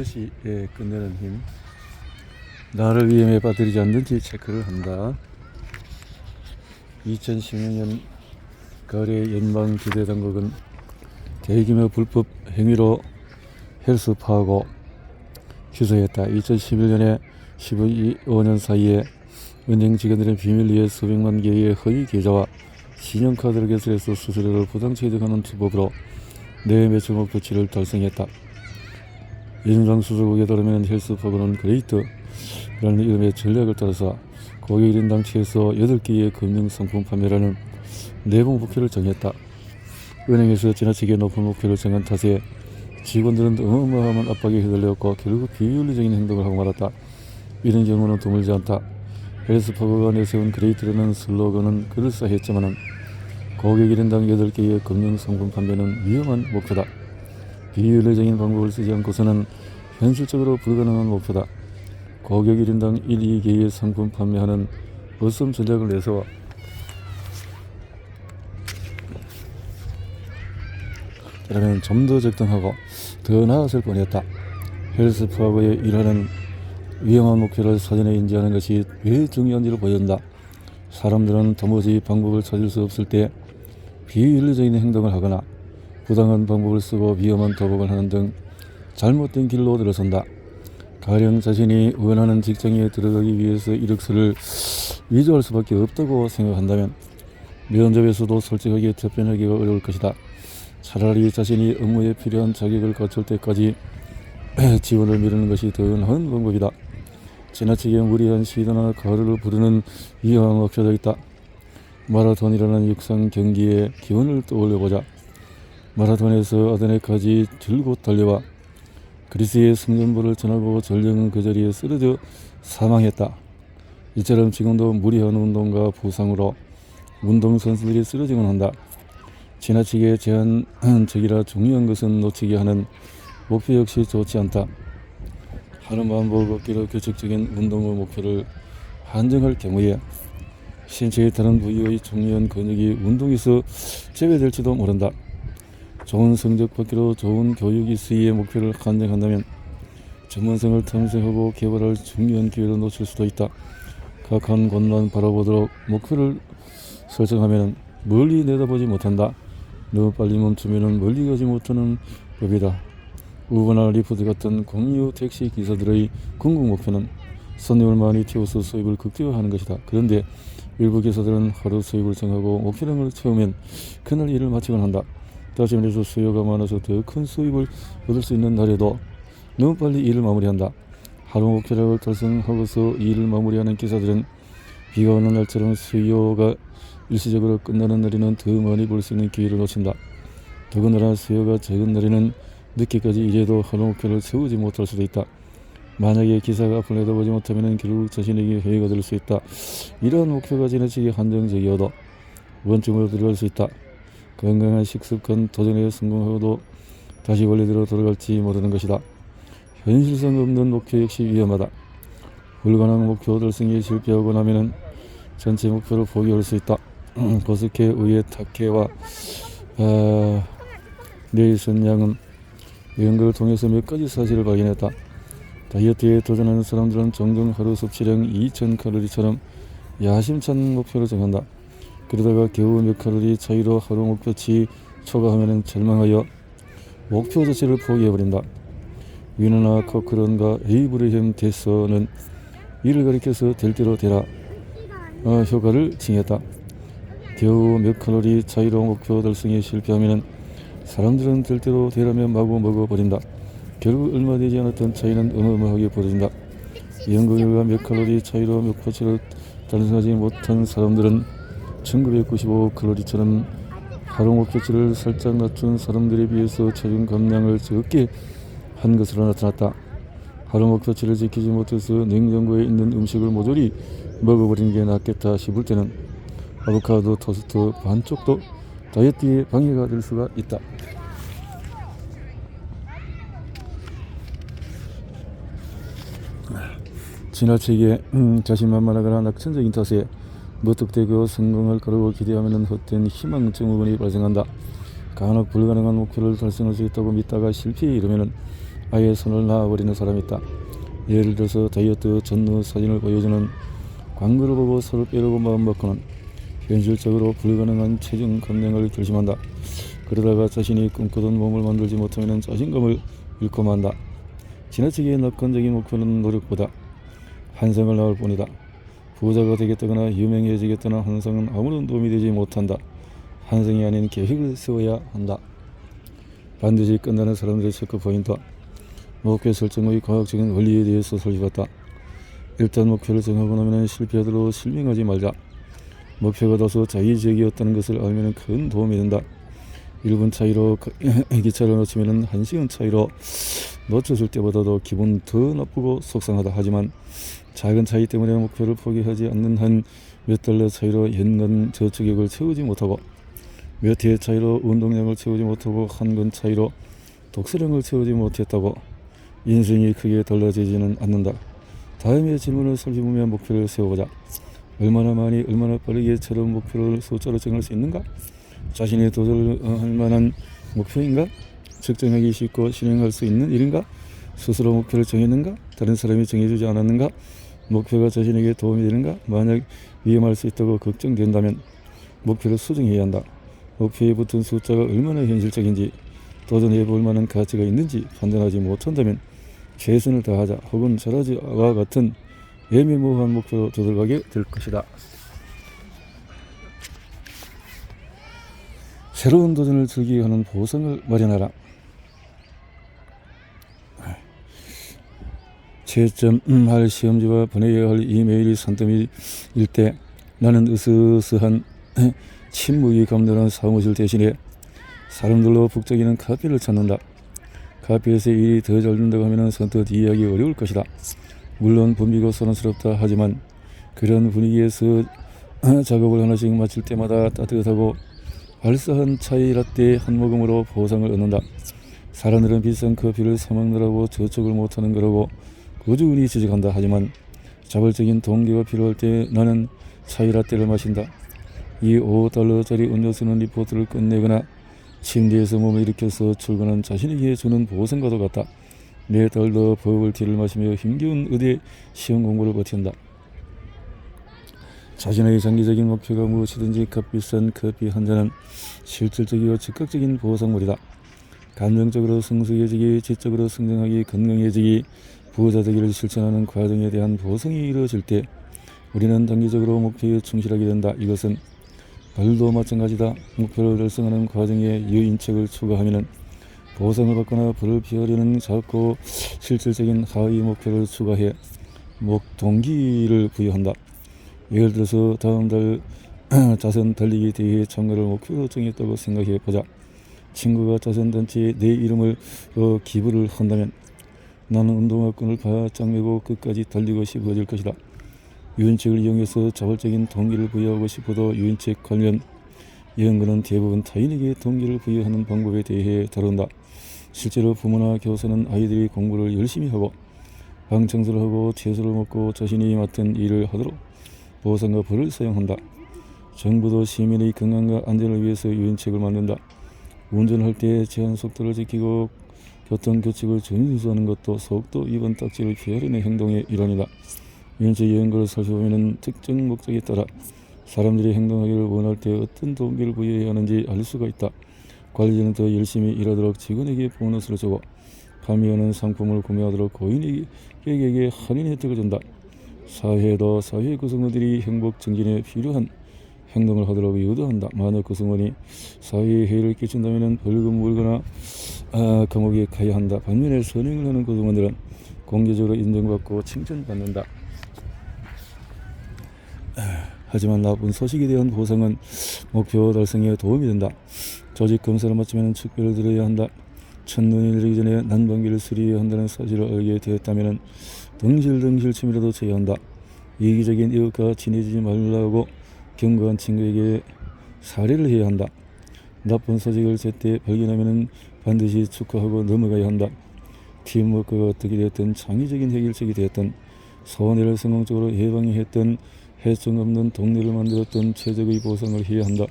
반드시 끝내는 힘. 나를 위험에 빠뜨리지 않는지 체크를 한다. 2016년 가을에 연방기대당국은 대규모 불법 행위로 헬스 파하고 기소했다. 2011년에 15년 사이에 은행 직원들의 비밀리에 수백만 개의 허위 계좌와 신용카드를 개설해서 수수료를 부당 취득하는 수법으로 내 매출 목표치를 달성했다. 연방 수수국에 따르면 헬스파고는 그레이트라는 이름의 전략을 따라서 고객 1인당 최소 8개의 금융상품 판매라는 내부 목표를 정했다. 은행에서 지나치게 높은 목표를 정한 탓에 직원들은 어마어마한 압박에 휘둘렸고 결국 비윤리적인 행동을 하고 말았다. 이런 경우는 드물지 않다. 헬스파고가 내세운 그레이트라는 슬로건은 그럴싸했지만 고객 1인당 8개의 금융상품 판매는 위험한 목표다. 비윤리적인 방법을 쓰지 않고서는 현실적으로 불가능한 목표다. 고객 1인당 1, 2개의 상품 판매하는 어썸 전략을 내세워 그러면 좀 더 적당하고 더 나았을 뻔했다. 헬스파고의 일하는 위험한 목표를 사전에 인지하는 것이 왜 중요한지를 보여준다. 사람들은 도무지 방법을 찾을 수 없을 때 비윤리적인 행동을 하거나 부당한 방법을 쓰고 위험한 도박을 하는 등 잘못된 길로 들어선다. 가령 자신이 원하는 직장에 들어가기 위해서 이력서를 위조할 수밖에 없다고 생각한다면 면접에서도 솔직하게 답변하기가 어려울 것이다. 차라리 자신이 업무에 필요한 자격을 갖출 때까지 지원을 미루는 것이 더 나은 방법이다. 지나치게 무리한 시도나 가루를 부르는 위험한 목표도 있다. 마라톤이라는 육상 경기의 기원을 떠올려보자. 마라톤에서 아테네까지 들고 달려와 그리스의 승전보를 전하고 전령은 그 자리에 쓰러져 사망했다. 이처럼 지금도 무리한 운동과 부상으로 운동선수들이 쓰러지곤 한다. 지나치게 제한적이라 중요한 것은 놓치게 하는 목표 역시 좋지 않다. 하루 반복 걷기로 규칙적인 운동의 목표를 한정할 경우에 신체의 다른 부위의 중요한 근육이 운동에서 제외될지도 모른다. 좋은 성적 받기로 좋은 교육이 수위의 목표를 한정한다면 전문성을 탐색하고 개발할 중요한 기회를 놓칠 수도 있다. 각한 곳만 바라보도록 목표를 설정하면 멀리 내다보지 못한다. 너무 빨리 멈추면 멀리 가지 못하는 법이다. 우버나 리프트 같은 공유 택시 기사들의 궁극 목표는 손님을 많이 태워서 수입을 극대화하는 것이다. 그런데 일부 기사들은 하루 수입을 정하고 목표량을 채우면 그날 일을 마치곤 한다. 다시 말해서 수요가 많아서 더 큰 수입을 얻을 수 있는 날에도 너무 빨리 일을 마무리한다. 하루 목표량을 달성하고서 일을 마무리하는 기사들은 비가 오는 날처럼 수요가 일시적으로 끝나는 날에는 더 많이 벌 수 있는 기회를 놓친다. 더군다나 수요가 적은 날에는 늦게까지 일해도 하루 목표를 채우지 못할 수도 있다. 만약에 기사가 앞을 내다보지 못하면 결국 자신에게 해가 될 수 있다. 이러한 목표가 지나치게 한정적이어도 원점으로 들어갈 수 있다. 건강한 식습관 도전에 성공하고도 다시 원래대로 돌아갈지 모르는 것이다. 현실성 없는 목표 역시 위험하다. 불가능한 목표 달성에 실패하고 나면 전체 목표를 포기할 수 있다. 고스케 의의 타케와 네일슨 양은 연구를 통해서 몇 가지 사실을 발견했다. 다이어트에 도전하는 사람들은 종종 하루 섭취량 2000칼로리처럼 야심찬 목표를 정한다. 그러다가 겨우 몇 칼로리 차이로 하루 목표치 초과하면 절망하여 목표 자체를 포기해버린다. 위너나 코크런과 에이브리햄 데서는 이를 가리켜서 될 대로 되라 효과를 칭했다. 겨우 몇 칼로리 차이로 목표 달성에 실패하면 사람들은 될 대로 되라며 마구 먹어버린다. 결국 얼마 되지 않았던 차이는 어마어마하게 벌어진다. 연구 결과 몇 칼로리 차이로 목표치를 달성하지 못한 사람들은 1995칼로리처럼 하루 목표치를 살짝 낮춘 사람들에 비해서 체중 감량을 적게 한 것으로 나타났다. 하루 목표치를 지키지 못해서 냉장고에 있는 음식을 모조리 먹어버리는 게 낫겠다 싶을 때는 아보카도 토스트 반쪽도 다이어트에 방해가 될 수가 있다. 지나치게 자신만만하거나 낙천적인 탓에 무턱대고 성공할 거라고 기대하면 헛된 희망 증후군이 발생한다. 간혹 불가능한 목표를 달성할 수 있다고 믿다가 실패에 이르면 아예 손을 놔버리는 사람이 있다. 예를 들어서 다이어트 전후 사진을 보여주는 광고를 보고 살을 빼려고 마음먹고는 현실적으로 불가능한 체중 감량을 결심한다. 그러다가 자신이 꿈꾸던 몸을 만들지 못하면 자신감을 잃고 만다. 지나치게 낙관적인 목표는 노력보다 환상을 낳을 뿐이다. 부자가 되겠다거나 유명해지겠다는 환상은 아무런 도움이 되지 못한다. 환상이 아닌 계획을 세워야 한다. 반드시 끝나는 사람들의 체크포인트. 목표 설정의 과학적인 원리에 대해서 살펴봤다. 일단 목표를 정하고 나면 실패하도록 실명하지 말자. 목표가 다소 자의적이었다는 것을 알면 큰 도움이 된다. 1분 차이로 기차를 놓치면 1시간 차이로 놓쳤을 때보다도 기분 더 나쁘고 속상하다. 하지만 작은 차이 때문에 목표를 포기하지 않는 한 몇 달러 차이로 연간 저축액을 채우지 못하고, 몇 해 차이로 운동량을 채우지 못하고, 한 권 차이로 독서량을 채우지 못했다고 인생이 크게 달라지지는 않는다. 다음의 질문을 살펴보며 목표를 세워보자. 얼마나 많이 얼마나 빠르게 처럼 목표를 숫자로 정할 수 있는가? 자신이 도전할 만한 목표인가? 측정하기 쉽고 실행할 수 있는 일인가? 스스로 목표를 정했는가? 다른 사람이 정해주지 않았는가? 목표가 자신에게 도움이 되는가? 만약 위험할 수 있다고 걱정된다면 목표를 수정해야 한다. 목표에 붙은 숫자가 얼마나 현실적인지, 도전해 볼 만한 가치가 있는지 판단하지 못한다면 최선을 다하자 혹은 잘하지와 같은 애매모호한 목표로 들어가게 될 것이다. 새로운 도전을 즐기게 하는 보상을 마련하라. 채점할 시험지와 보내야 할 이메일이 산더미일 때 나는 으스스한 침묵이 감도는 사무실 대신에 사람들로 북적이는 카페를 찾는다. 카페에서 일이 더 잘 된다고 하면 선뜻 이해하기 어려울 것이다. 물론 붐비고 소란스럽다 하지만 그런 분위기에서 작업을 하나씩 마칠 때마다 따뜻하고 알싸한 차이 라떼 한 모금으로 보상을 얻는다. 사람들은 비싼 커피를 사먹느라고 저축을 못하는 거라고 꾸준히 지적한다. 하지만 자발적인 동기가 필요할 때 나는 차이 라떼를 마신다. 이 $5짜리 음료수는 리포트를 끝내거나 침대에서 몸을 일으켜서 출근한 자신에게 주는 보상과도 같다. 매달도 버블티를 마시며 힘겨운 의대 시험 공부를 버틴다. 자신의 장기적인 목표가 무엇이든지 값비싼 커피 한 잔은 실질적이고 즉각적인 보상물이다. 감정적으로 성숙해지기, 지적으로 성장하기, 건강해지기, 부자 되기를 실천하는 과정에 대한 보상이 이루어질 때 우리는 단기적으로 목표에 충실하게 된다. 이것은 벌도 마찬가지다. 목표를 달성하는 과정에 유인책을 추가하면 보상을 받거나 벌을 피하려는 작고 실질적인 하위 목표를 추가해 동기를 부여한다. 예를 들어서 다음 달 자선 달리기 대회에 참가를 목표로 정했다고 생각해 보자. 친구가 자선단체에 내 이름을 기부를 한다면 나는 운동화끈을 바짝 메고 끝까지 달리고 싶어질 것이다. 유인책을 이용해서 자발적인 동기를 부여하고 싶어도 유인책 관련 연구는 대부분 타인에게 동기를 부여하는 방법에 대해 다룬다. 실제로 부모나 교사는 아이들이 공부를 열심히 하고 방 청소를 하고 채소를 먹고 자신이 맡은 일을 하도록 보상과 벌을 사용한다. 정부도 시민의 건강과 안전을 위해서 유인책을 만든다. 운전할 때 제한 속도를 지키고 교통규칙을 준수하는 것도 속도 위반 딱지를 피하려는 행동의 일환이다. 유인책 연구를 살펴보면 특정 목적에 따라 사람들이 행동하기를 원할 때 어떤 동기를 부여해야 하는지 알 수가 있다. 관리자는 더 열심히 일하도록 직원에게 보너스를 주고 판매하는 상품을 구매하도록 고객에게 할인 혜택을 준다. 사회도 사회 구성원들이 행복 증진에 필요한 행동을 하도록 유도한다. 만약 구성원이 사회에 해를 끼친다면 벌금 물거나 감옥에 가야 한다. 반면에 선행을 하는 구성원들은 공개적으로 인정받고 칭찬받는다. 하지만 나쁜 소식에 대한 보상은 목표 달성에 도움이 된다. 조직 검사를 마치면 축배를 들어야 한다. 첫눈이 내리기 전에 난방비를 수리해야 한다는 사실을 알게 되었다면 덩실덩실 춤이라도 춰야 한다. 이기적인 이웃과 친해지지 말라고 경고한 친구에게 사례를 해야 한다. 나쁜 소식을 제때 발견하면 반드시 축하하고 넘어가야 한다. 팀워크가 어떻게 되었든 창의적인 해결책이 되었든 손해를 성공적으로 예방했던 해성 없는 동네를 만들었던 최적의 보상을 해야 한다.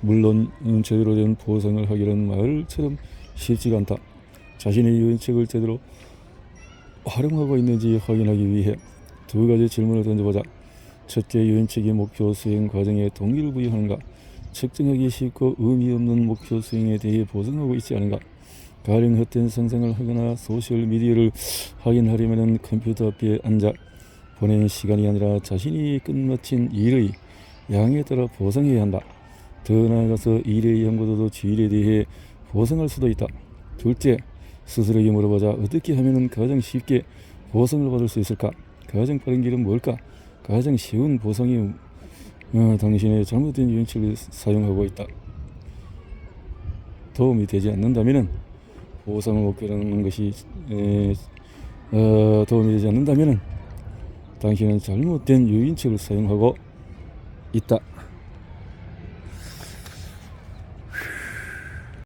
물론 제대로 된 보상을 하기는 말처럼 쉽지가 않다. 자신의 유인책을 제대로 활용하고 있는지 확인하기 위해 두 가지 질문을 던져보자. 첫째, 유인책이 목표 수행 과정에 동기를 부여하는가? 측정하기 쉽고 의미 없는 목표 수행에 대해 보증하고 있지 않은가? 가령 헛된 상상을 하거나 소셜미디어를 확인하려면 컴퓨터 앞에 앉아 보내는 시간이 아니라 자신이 끝마친 일의 양에 따라 보상해야 한다. 더 나아가서 일의 양보다도 질에 대해 보상할 수도 있다. 둘째, 스스로에게 물어보자. 어떻게 하면 가장 쉽게 보상을 받을 수 있을까? 가장 빠른 길은 뭘까? 가장 쉬운 보상이 당신의 잘못된 유인책을 사용하고 있다. 도움이 되지 않는다면 보상을 목표하는 것이 도움이 되지 않는다면 당신은 잘못된 유인책을 사용하고 있다.